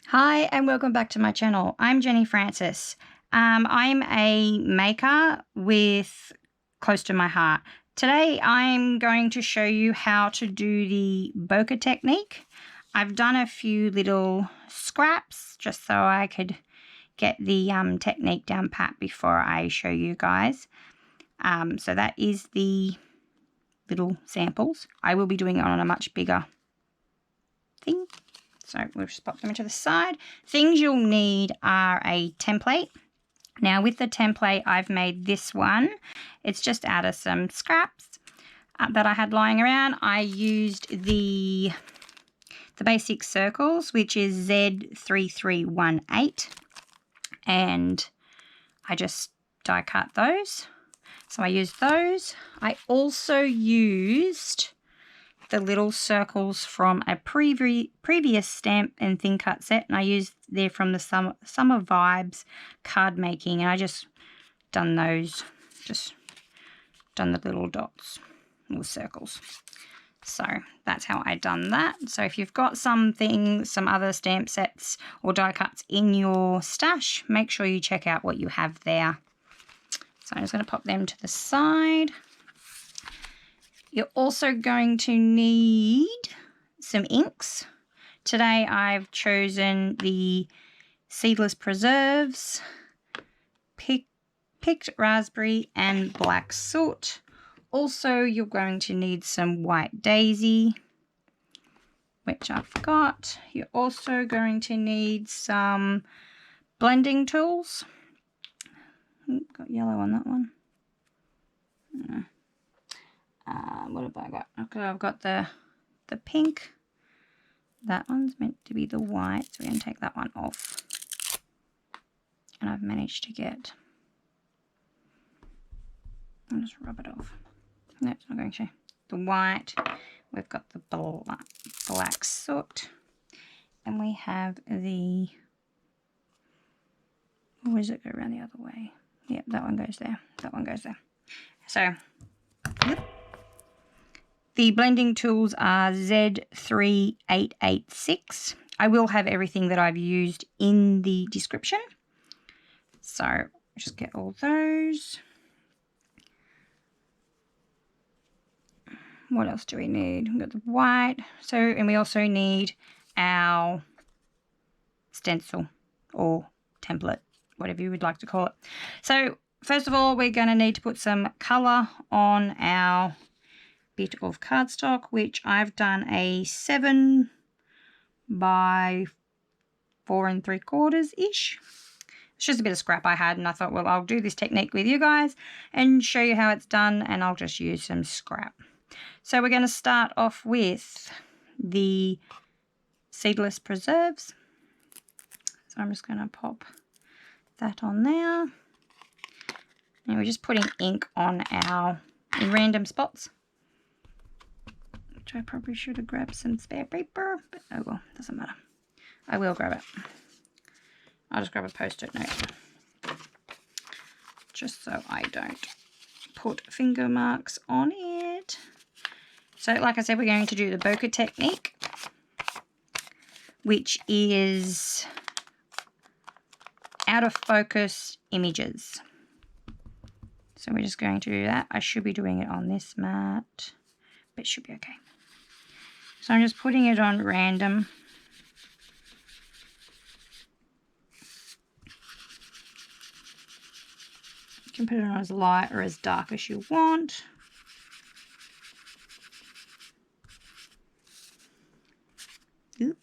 Hi and welcome back to my channel. I'm Jenny Francis. I'm a maker with close to my heart. Today I'm going to show you how to do the bokeh technique. I've done a few little scraps just so I could get the technique down pat before I show you guys. So that is the little samples. I will be doing it on a much bigger thing. So we'll just pop them into the side. Things you'll need are a template. Now with the template, I've made this one. It's just out of some scraps that I had lying around. I used the basic circles, which is Z3318. And I just die cut those. So I used those. I also used the little circles from a previous stamp and thin cut set, and I used they're from the Summer Vibes card making, and I just done those, just done the little dots, little circles. So that's how I done that. So if you've got some other stamp sets or die cuts in your stash, make sure you check out what you have there. So I'm just going to pop them to the side. You're also going to need some inks. Today I've chosen the Seedless Preserves, Picked Raspberry and Black Soot. Also you're going to need some White Daisy, which I've got. You're also going to need some blending tools. Got yellow on that one. What have I got? Okay, I've got the pink. That one's meant to be the white, so we're going to take that one off. And I've managed to get... I'll just rub it off. No, it's not going to. The white. We've got the black soot. And we have the... Or does it go around the other way? Yep, that one goes there. That one goes there. So... Yep. The blending tools are Z3886. I will have everything that I've used in the description. So just get all those. What else do we need? We've got the white. So, and we also need our stencil or template, whatever you would like to call it. So first of all, we're going to need to put some colour on our bit of cardstock, which I've done a 7 by 4 3/4 ish. It's just a bit of scrap I had, and I thought, well, I'll do this technique with you guys and show you how it's done, and I'll just use some scrap. So we're going to start off with the Seedless Preserves. So I'm just going to pop that on there, and we're just putting ink on our random spots. Which I probably should have grabbed some spare paper, but oh well, doesn't matter. I will grab it. I'll just grab a post-it note. Just so I don't put finger marks on it. So like I said, we're going to do the bokeh technique, which is out of focus images. So we're just going to do that. I should be doing it on this mat, but it should be okay. So I'm just putting it on random. You can put it on as light or as dark as you want. Oop.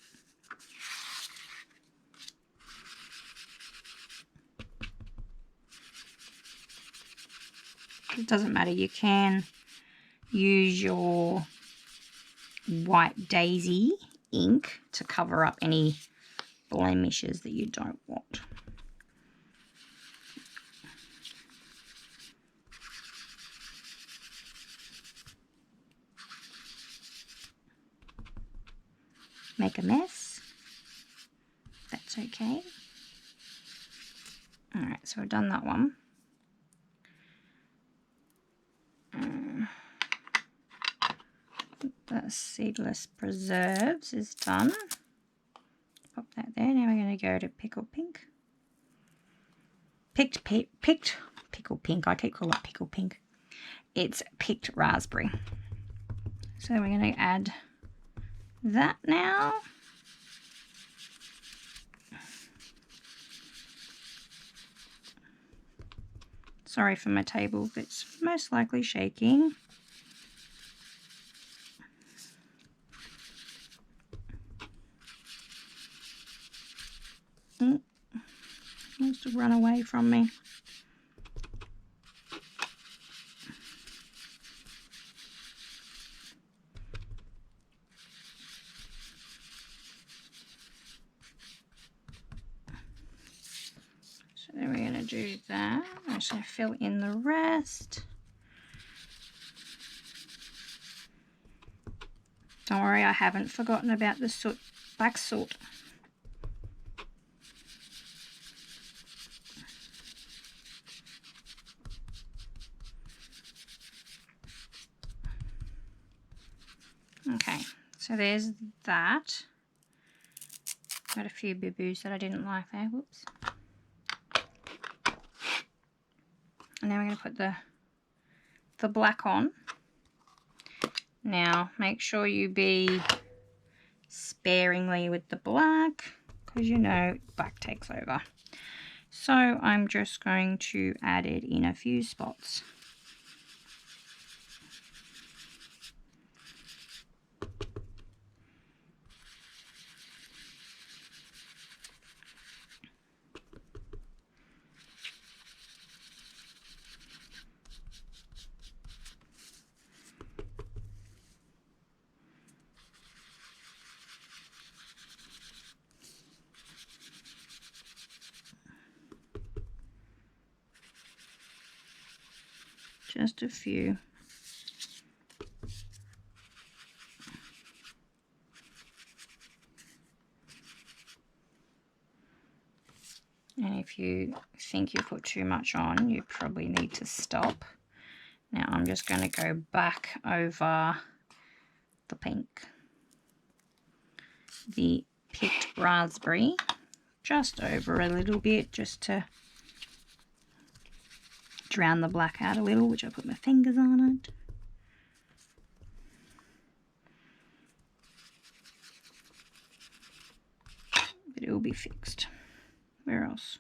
It doesn't matter, you can use your White Daisy ink to cover up any blemishes that you don't want. Make a mess. That's okay. Alright, so I've done that one. The Seedless Preserves is done. pop that there. Now we're going to go to Pickle Pink. Picked Pickle Pink. I keep calling it Pickle Pink. It's Picked Raspberry. So we're going to add that now. Sorry for my table, it's most likely shaking. Must have run away from me. So then we're going to do that. I'm just going to fill in the rest. Don't worry, I haven't forgotten about the soot, black soot. Okay, so there's that. Got a few boo-boos that I didn't like there. Whoops. And now we're going to put the black on. Now, make sure you be sparingly with the black, because you know black takes over. So I'm just going to add it in a few spots. Just a few. And if you think you put too much on, you probably need to stop. Now I'm just going to go back over the pink. The Picked Raspberry, just over a little bit, just to drown the black out a little, which I put my fingers on it. But it will be fixed. Where else?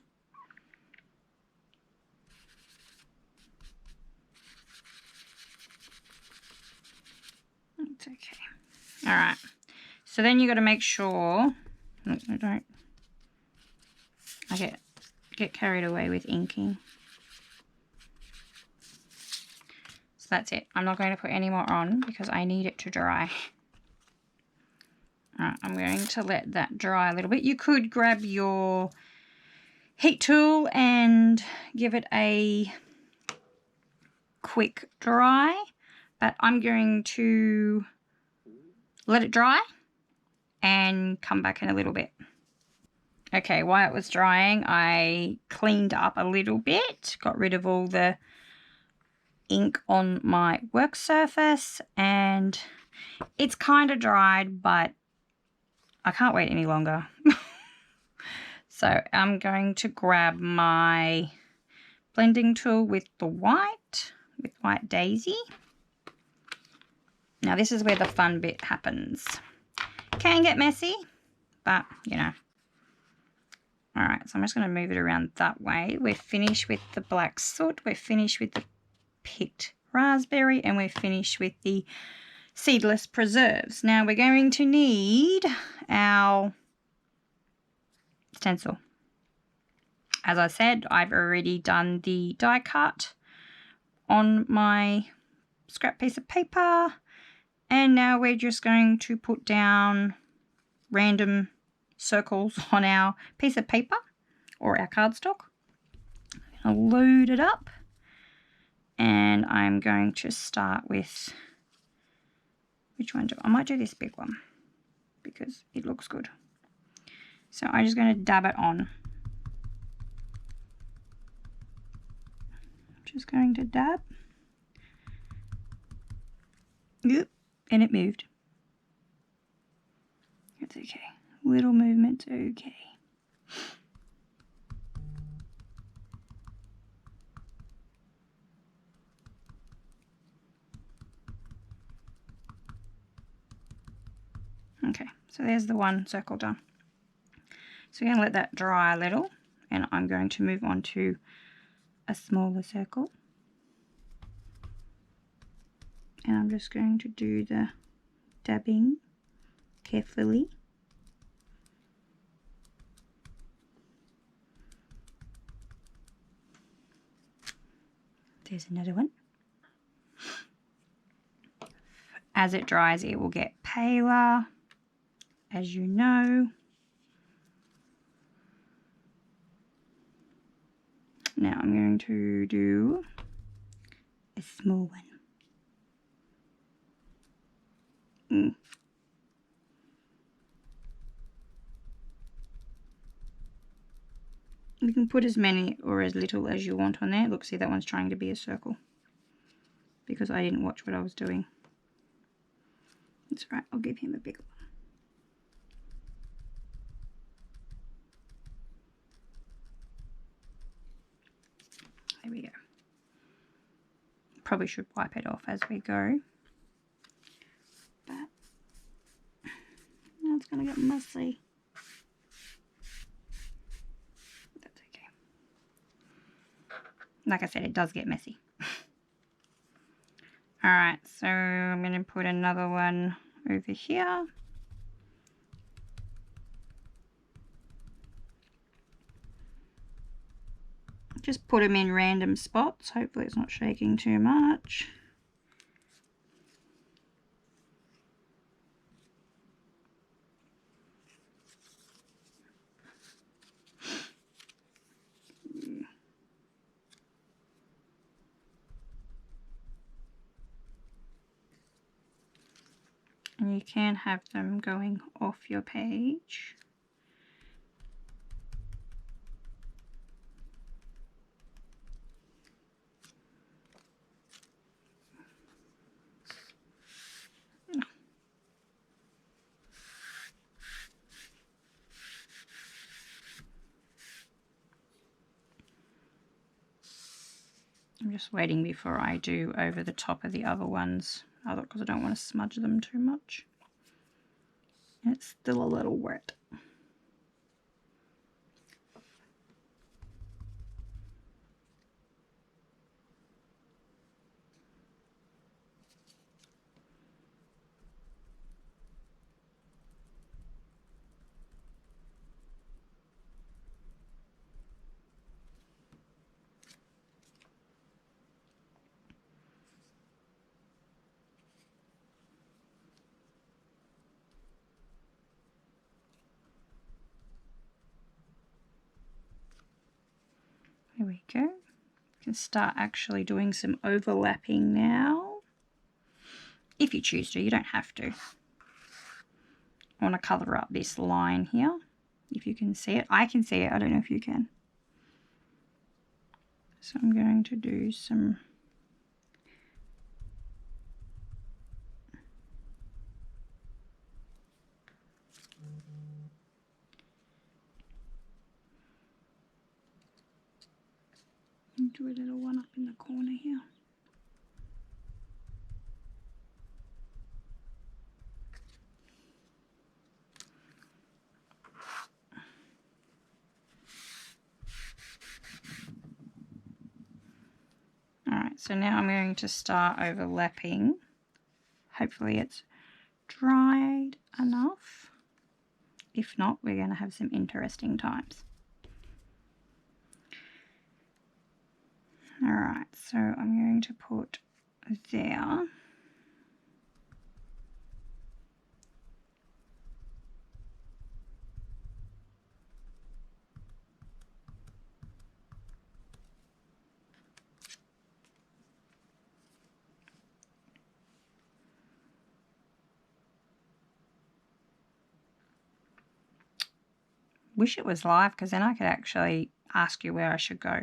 It's okay. All right. So then you got to make sure. No, I get carried away with inking. So that's it. I'm not going to put any more on because I need it to dry. Alright, I'm going to let that dry a little bit. You could grab your heat tool and give it a quick dry, but I'm going to let it dry and come back in a little bit. Okay, while it was drying, I cleaned up a little bit, got rid of all the ink on my work surface, and it's kind of dried, but I can't wait any longer. So I'm going to grab my blending tool with White Daisy. Now this is where the fun bit happens. Can get messy, but you know. Alright, so I'm just going to move it around that way. We're finished with the black soot, we're finished with the Picked Raspberry, and we're finished with the Seedless preserves. Now we're going to need our stencil. As I said, I've already done the die cut on my scrap piece of paper, and now we're just going to put down random circles on our piece of paper or our cardstock. I'll load it up, and I'm going to start with, which one I might do this big one because it looks good. So I'm just going to dab it on. Just going to dab. Yep, and it moved. It's okay. Little movements, okay. Okay, so there's the one circle done. So we're going to let that dry a little, and I'm going to move on to a smaller circle. And I'm just going to do the dabbing carefully. There's another one. As it dries, it will get paler, as you know. Now I'm going to do a small one. You can put as many or as little as you want on there. Look, see, that one's trying to be a circle because I didn't watch what I was doing. That's right, I'll give him a bigger one. There we go. Probably should wipe it off as we go. But now it's going to get messy. That's okay. Like I said, it does get messy. Alright, so I'm going to put another one over here. Just put them in random spots. Hopefully it's not shaking too much. And you can have them going off your page. I'm just waiting before I do over the top of the other ones, because I don't want to smudge them too much. It's still a little wet. There we go. You can start actually doing some overlapping now. If you choose to, you don't have to. I want to colour up this line here. If you can see it. I can see it. I don't know if you can. So I'm going to do some do a little one up in the corner here. Alright, so now I'm going to start overlapping. Hopefully it's dried enough. If not, we're going to have some interesting times. Alright, so I'm going to put there. Wish it was live because then I could actually ask you where I should go.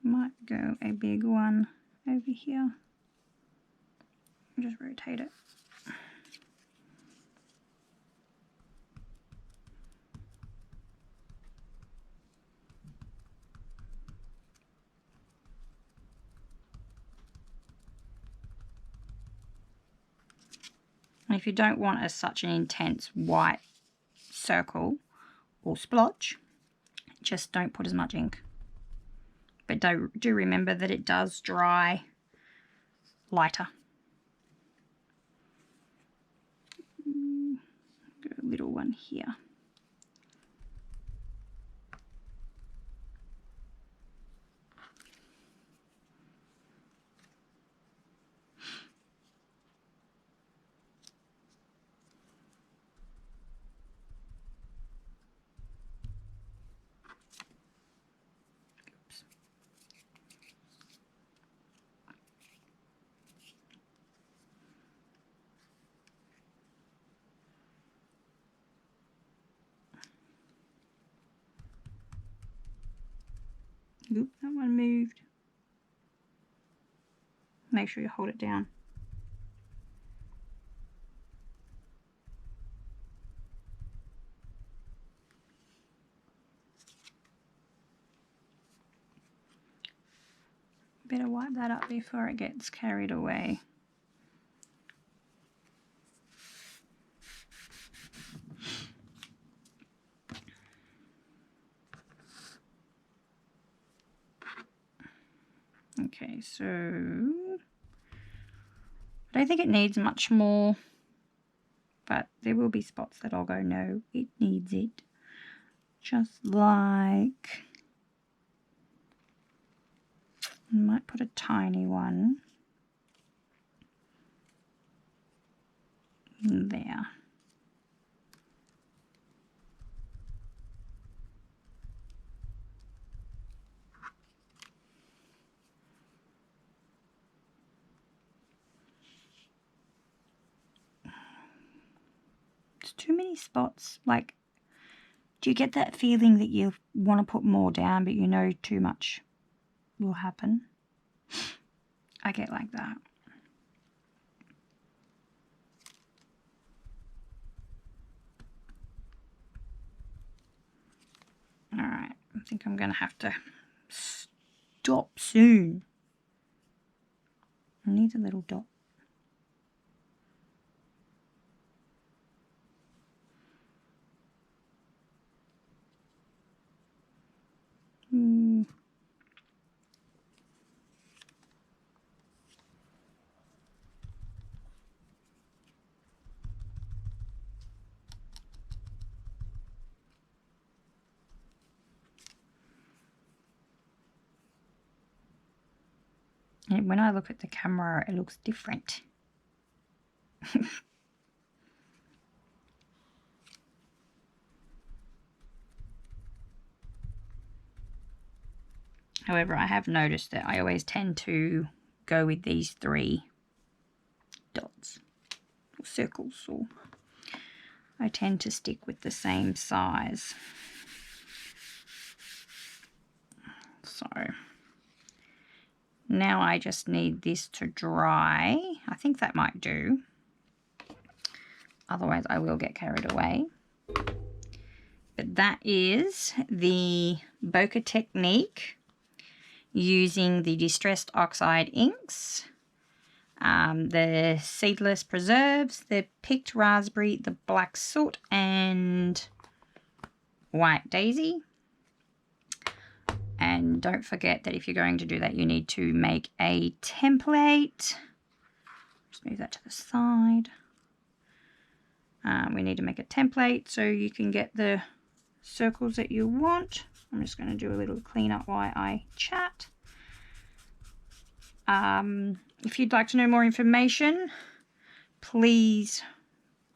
Might go a big one over here. I'll just rotate it. And if you don't want such an intense white circle or splotch, just don't put as much ink. But do remember that it does dry lighter. Got a little one here. Oop, that one moved. Make sure you hold it down. Better wipe that up before it gets carried away. Okay, so I don't think it needs much more, but there will be spots that I'll go, no, it needs it. Just like, I might put a tiny one there. It's too many spots. Like, do you get that feeling that you want to put more down, but you know too much will happen? I get like that. Alright, I think I'm going to have to stop soon. I need a little dot. And when I look at the camera, it looks different. However, I have noticed that I always tend to go with these 3 dots or circles, or I tend to stick with the same size. So now I just need this to dry. I think that might do. Otherwise I will get carried away. But that is the Bokeh technique using the Distressed Oxide inks, the Seedless Preserves, the Picked Raspberry, the Black Soot, and White Daisy. And don't forget that if you're going to do that, you need to make a template. Just move that to the side. We need to make a template so you can get the circles that you want. I'm just going to do a little cleanup while I chat. If you'd like to know more information, please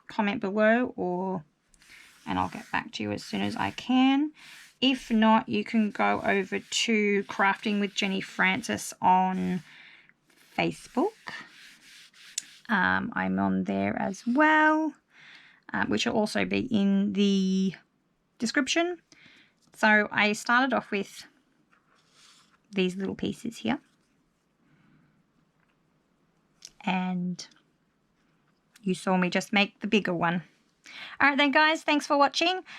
comment below, and I'll get back to you as soon as I can. If not, you can go over to Crafting with Jenny Francis on Facebook. I'm on there as well, which will also be in the description. So I started off with these little pieces here. And you saw me just make the bigger one. All right then, guys, thanks for watching.